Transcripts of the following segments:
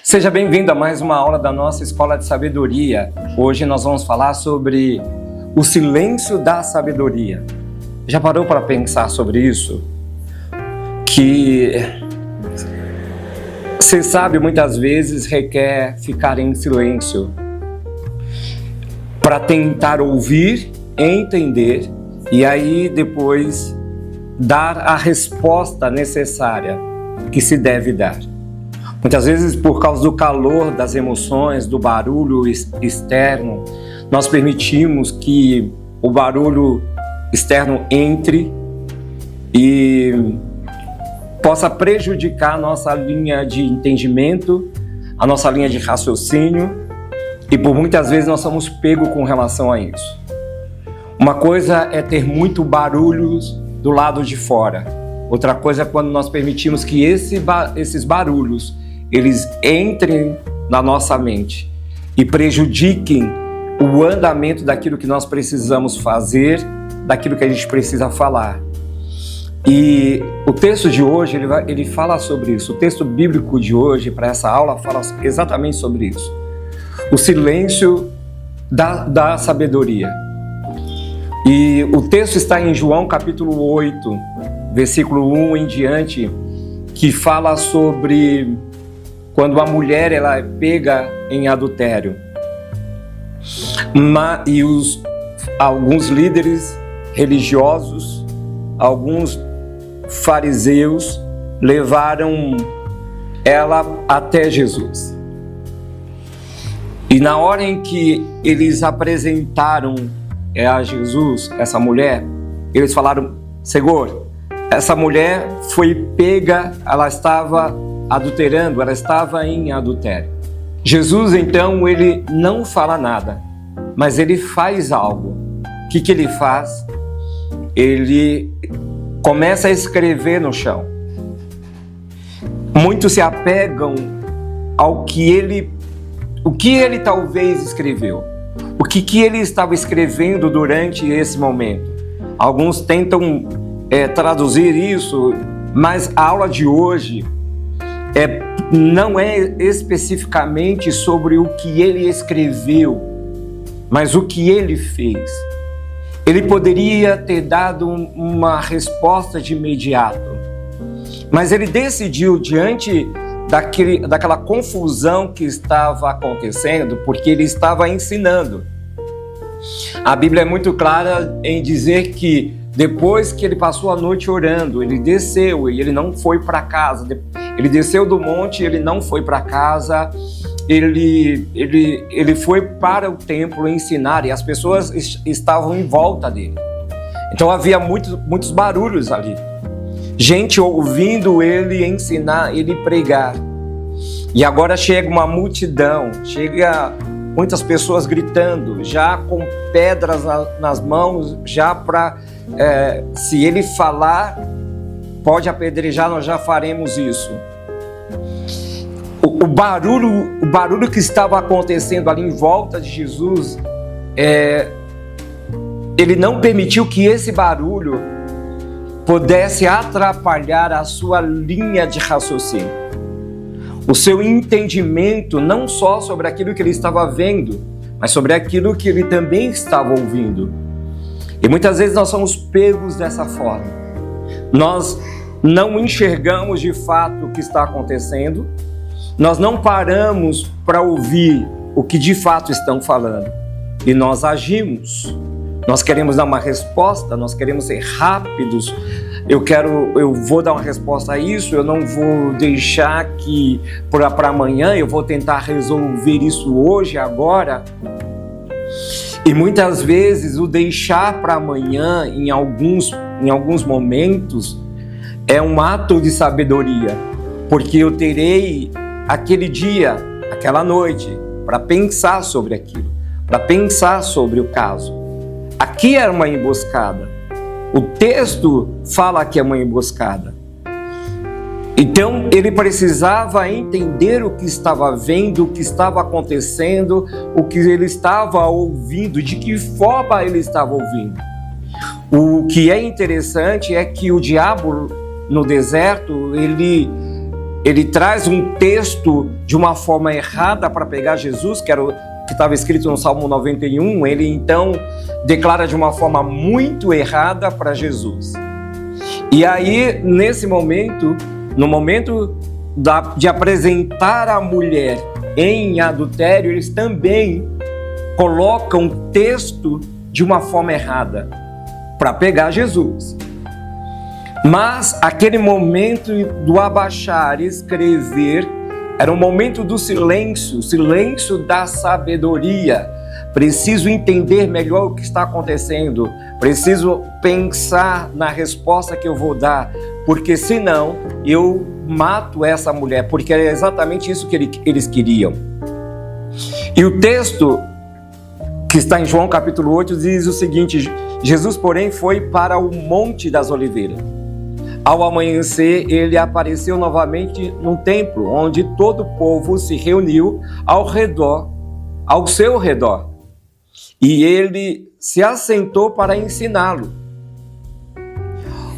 Seja bem-vindo a mais uma aula da nossa Escola de Sabedoria. Hoje nós vamos falar sobre o silêncio da sabedoria. Já parou para pensar sobre isso? Que ser sábio muitas vezes requer ficar em silêncio para tentar ouvir, entender e aí depois dar a resposta necessária que se deve dar. Muitas vezes, por causa do calor das emoções, do barulho externo, nós permitimos que o barulho externo entre e possa prejudicar a nossa linha de entendimento, a nossa linha de raciocínio, e por muitas vezes nós somos pegos com relação a isso. Uma coisa é ter muito barulho do lado de fora. Outra coisa é quando nós permitimos que esses barulhos eles entrem na nossa mente e prejudiquem o andamento daquilo que nós precisamos fazer, daquilo que a gente precisa falar. E o texto de hoje, ele fala sobre isso. O texto bíblico de hoje, para essa aula, fala exatamente sobre isso. O silêncio da sabedoria. E o texto está em João capítulo 8, versículo 1 em diante, que fala sobre quando a mulher ela é pega em adultério. E alguns líderes religiosos, alguns fariseus levaram ela até Jesus. E na hora em que eles apresentaram a Jesus, essa mulher, eles falaram: Senhor, essa mulher foi pega, ela estava adulterando, ela estava em adultério. Jesus, então, ele não fala nada, mas ele faz algo. O que ele faz? Ele começa a escrever no chão. Muitos se apegam ao que ele talvez escreveu. O que ele estava escrevendo durante esse momento. Alguns tentam traduzir isso, mas a aula de hoje não é especificamente sobre o que ele escreveu, mas o que ele fez. Ele poderia ter dado uma resposta de imediato, mas ele decidiu, diante daquela confusão que estava acontecendo, porque ele estava ensinando. A Bíblia é muito clara em dizer que depois que ele passou a noite orando, ele desceu e ele não foi para casa. Ele desceu do monte, ele não foi para casa. Ele foi para o templo ensinar e as pessoas estavam em volta dele. Então havia muitos barulhos ali. Gente ouvindo ele ensinar, ele pregar. E agora chega uma multidão, chega muitas pessoas gritando, já com pedras nas mãos, já para, se ele falar, pode apedrejar, nós já faremos isso. O barulho que estava acontecendo ali em volta de Jesus, ele não permitiu que esse barulho pudesse atrapalhar a sua linha de raciocínio, o seu entendimento não só sobre aquilo que ele estava vendo, mas sobre aquilo que ele também estava ouvindo. E muitas vezes nós somos pegos dessa forma. Nós não enxergamos de fato o que está acontecendo, nós não paramos para ouvir o que de fato estão falando e nós agimos. Nós queremos dar uma resposta, nós queremos ser rápidos. Eu vou dar uma resposta a isso, eu não vou deixar que para amanhã, eu vou tentar resolver isso hoje, agora. E muitas vezes o deixar para amanhã, em alguns momentos, é um ato de sabedoria, porque eu terei aquele dia, aquela noite, para pensar sobre aquilo, para pensar sobre o caso. Aqui era uma emboscada. O texto fala que é uma emboscada. Então ele precisava entender o que estava vendo, o que estava acontecendo, o que ele estava ouvindo, de que forma ele estava ouvindo. O que é interessante é que o diabo no deserto, ele ele traz um texto de uma forma errada para pegar Jesus, que era o que estava escrito no Salmo 91, ele então declara de uma forma muito errada para Jesus. E aí, nesse momento, no momento de apresentar a mulher em adultério, eles também colocam o texto de uma forma errada para pegar Jesus. Mas aquele momento do abaixar e escrever era um momento do silêncio, silêncio da sabedoria. Preciso entender melhor o que está acontecendo, preciso pensar na resposta que eu vou dar, porque senão eu mato essa mulher, porque era exatamente isso que eles queriam. E o texto que está em João capítulo 8 diz o seguinte: Jesus, porém, foi para o Monte das Oliveiras. Ao amanhecer, ele apareceu novamente no templo, onde todo o povo se reuniu ao seu redor. E ele se assentou para ensiná-lo.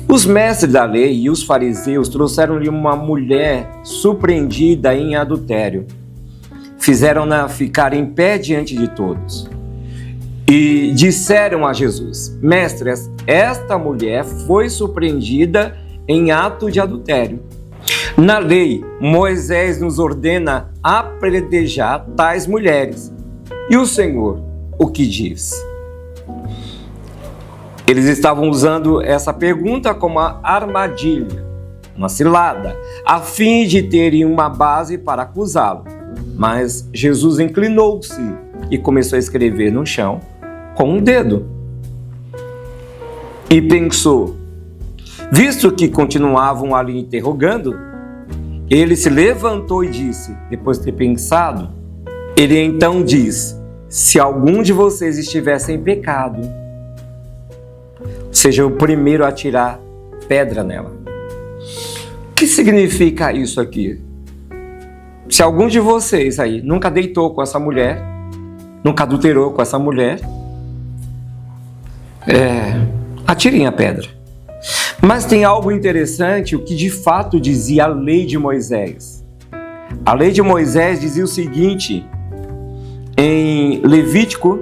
Os mestres da lei e os fariseus trouxeram-lhe uma mulher surpreendida em adultério. Fizeram-na ficar em pé diante de todos. E disseram a Jesus: Mestre, esta mulher foi surpreendida em ato de adultério. Na lei, Moisés nos ordena apedrejar tais mulheres. E o Senhor, o que diz? Eles estavam usando essa pergunta como uma armadilha, uma cilada, a fim de terem uma base para acusá-lo. Mas Jesus inclinou-se e começou a escrever no chão com um dedo. E pensou, visto que continuavam ali interrogando, ele se levantou e disse, depois de ter pensado, ele então diz: se algum de vocês estivesse em pecado, seja o primeiro a tirar pedra nela. O que significa isso aqui? Se algum de vocês aí nunca deitou com essa mulher, nunca adulterou com essa mulher, atirem a pedra. Mas tem algo interessante, o que de fato dizia a lei de Moisés. A lei de Moisés dizia o seguinte, em Levítico,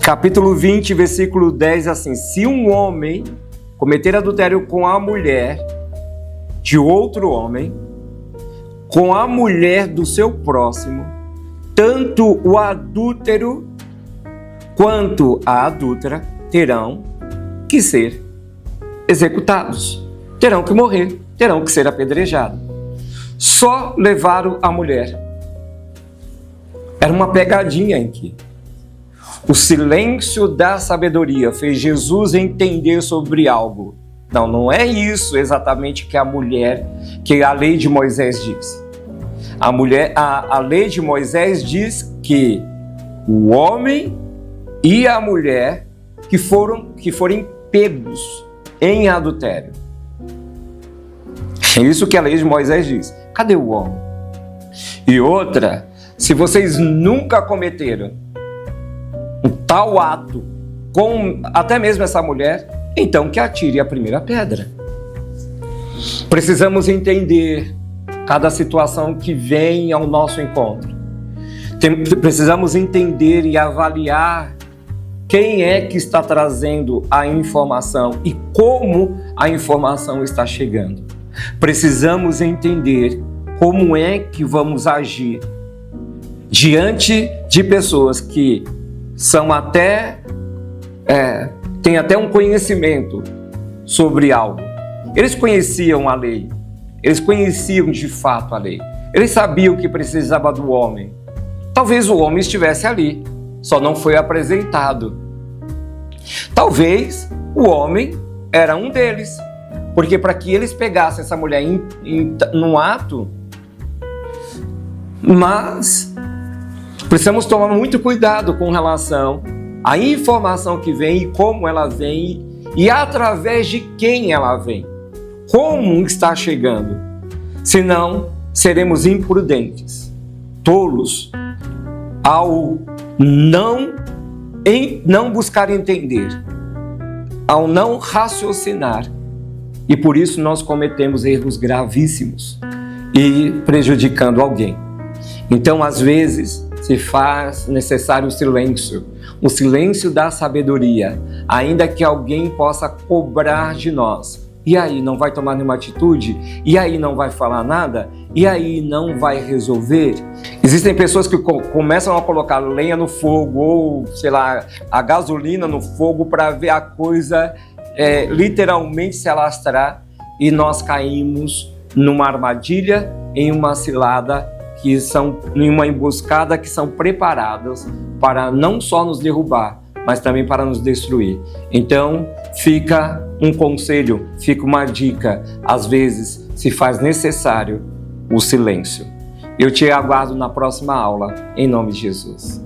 capítulo 20, versículo 10, assim: se um homem cometer adultério com a mulher de outro homem, com a mulher do seu próximo, tanto o adúltero quanto a adúltera terão que ser executados, terão que morrer, terão que ser apedrejados. Só levaram a mulher. Era uma pegadinha aqui. O silêncio da sabedoria fez Jesus entender sobre algo. Não é isso exatamente que a lei de Moisés diz. A lei de Moisés diz que o homem e a mulher que forem pegos em adultério. É isso que a lei de Moisés diz. Cadê o homem? E outra, se vocês nunca cometeram um tal ato com até mesmo essa mulher, então que atire a primeira pedra. Precisamos entender cada situação que vem ao nosso encontro. Precisamos entender e avaliar quem é que está trazendo a informação e como a informação está chegando. Precisamos entender como é que vamos agir diante de pessoas que são têm até um conhecimento sobre algo. Eles conheciam a lei, eles conheciam de fato a lei, eles sabiam que precisava do homem. Talvez o homem estivesse ali, só não foi apresentado. Talvez o homem era um deles, porque para que eles pegassem essa mulher num ato, mas precisamos tomar muito cuidado com relação à informação que vem e como ela vem e através de quem ela vem, como está chegando. Senão, seremos imprudentes, tolos, ao não buscar entender, ao não raciocinar E por isso nós cometemos erros gravíssimos e prejudicando alguém. Então, às vezes, se faz necessário o silêncio da sabedoria, ainda que alguém possa cobrar de nós. E aí, não vai tomar nenhuma atitude? E aí, não vai falar nada? E aí, não vai resolver? Existem pessoas que começam a colocar lenha no fogo ou, sei lá, a gasolina no fogo para ver a coisa literalmente se alastrar, e nós caímos numa armadilha, em uma cilada, em uma emboscada que são preparadas para não só nos derrubar, mas também para nos destruir. Então, fica um conselho, fica uma dica. Às vezes, se faz necessário o silêncio. Eu te aguardo na próxima aula, em nome de Jesus.